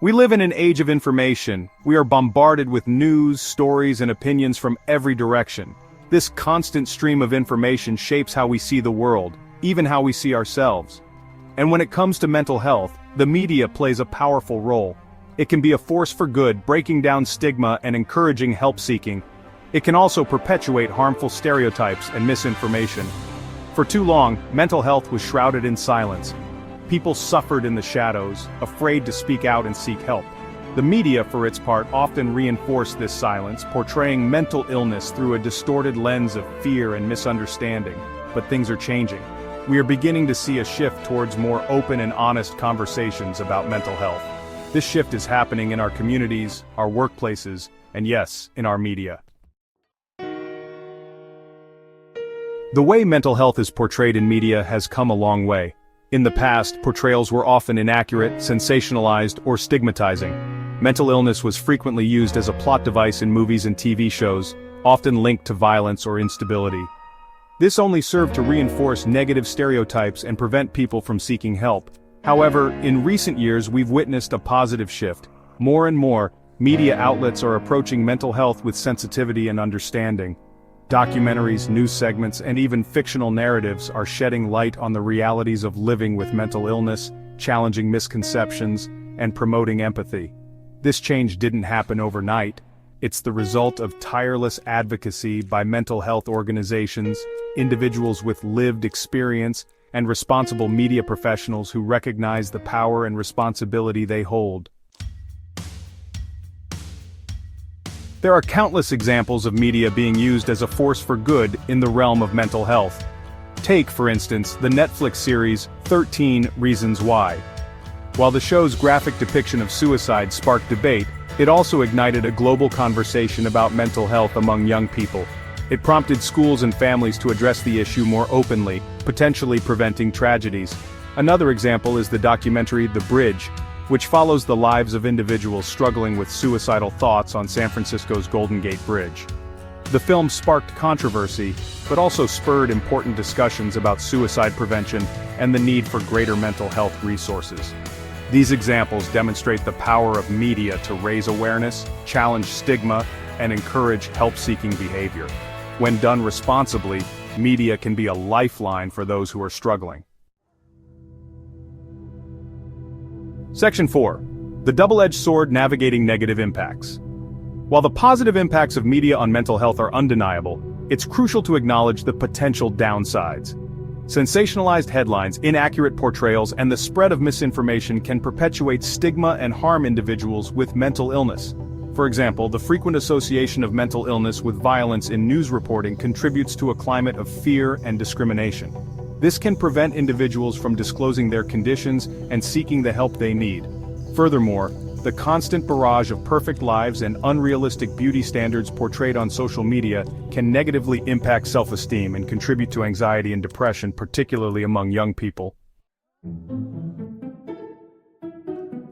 We live in an age of information. We are bombarded with news, stories, and opinions from every direction. This constant stream of information shapes how we see the world, even how we see ourselves. And when it comes to mental health, the media plays a powerful role. It can be a force for good, breaking down stigma and encouraging help-seeking. It can also perpetuate harmful stereotypes and misinformation. For too long, mental health was shrouded in silence. People suffered in the shadows, afraid to speak out and seek help. The media, for its part, often reinforced this silence, portraying mental illness through a distorted lens of fear and misunderstanding. But things are changing. We are beginning to see a shift towards more open and honest conversations about mental health. This shift is happening in our communities, our workplaces, and yes, in our media. The way mental health is portrayed in media has come a long way. In the past, portrayals were often inaccurate, sensationalized, or stigmatizing. Mental illness was frequently used as a plot device in movies and TV shows, often linked to violence or instability. This only served to reinforce negative stereotypes and prevent people from seeking help. However, in recent years we've witnessed a positive shift. More and more, media outlets are approaching mental health with sensitivity and understanding. Documentaries, news segments, and even fictional narratives are shedding light on the realities of living with mental illness, challenging misconceptions, and promoting empathy. This change didn't happen overnight. It's the result of tireless advocacy by mental health organizations, individuals with lived experience, and responsible media professionals who recognize the power and responsibility they hold. There are countless examples of media being used as a force for good in the realm of mental health. Take, for instance, the Netflix series 13 Reasons Why. While the show's graphic depiction of suicide sparked debate, it also ignited a global conversation about mental health among young people. It prompted schools and families to address the issue more openly, potentially preventing tragedies. Another example is the documentary The Bridge, which follows the lives of individuals struggling with suicidal thoughts on San Francisco's Golden Gate Bridge. The film sparked controversy, but also spurred important discussions about suicide prevention and the need for greater mental health resources. These examples demonstrate the power of media to raise awareness, challenge stigma, and encourage help-seeking behavior. When done responsibly, media can be a lifeline for those who are struggling. Section 4. The double-edged sword navigating negative impacts. While the positive impacts of media on mental health are undeniable, it's crucial to acknowledge the potential downsides. Sensationalized headlines, inaccurate portrayals, and the spread of misinformation can perpetuate stigma and harm individuals with mental illness. For example, the frequent association of mental illness with violence in news reporting contributes to a climate of fear and discrimination. This can prevent individuals from disclosing their conditions and seeking the help they need. Furthermore, the constant barrage of perfect lives and unrealistic beauty standards portrayed on social media can negatively impact self-esteem and contribute to anxiety and depression, particularly among young people.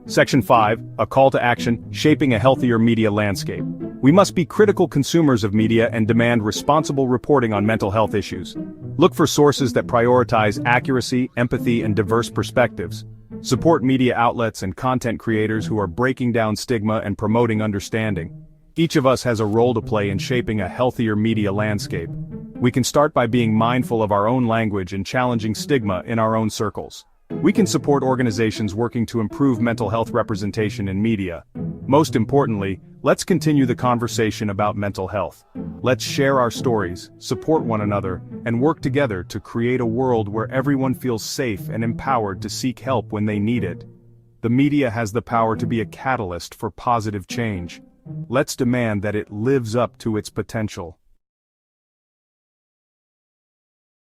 Section 5, a call to action, shaping a healthier media landscape. We must be critical consumers of media and demand responsible reporting on mental health issues. Look for sources that prioritize accuracy, empathy, and diverse perspectives. Support media outlets and content creators who are breaking down stigma and promoting understanding. Each of us has a role to play in shaping a healthier media landscape. We can start by being mindful of our own language and challenging stigma in our own circles. We can support organizations working to improve mental health representation in media. Most importantly, let's continue the conversation about mental health. Let's share our stories, support one another, and work together to create a world where everyone feels safe and empowered to seek help when they need it. The media has the power to be a catalyst for positive change. Let's demand that it lives up to its potential.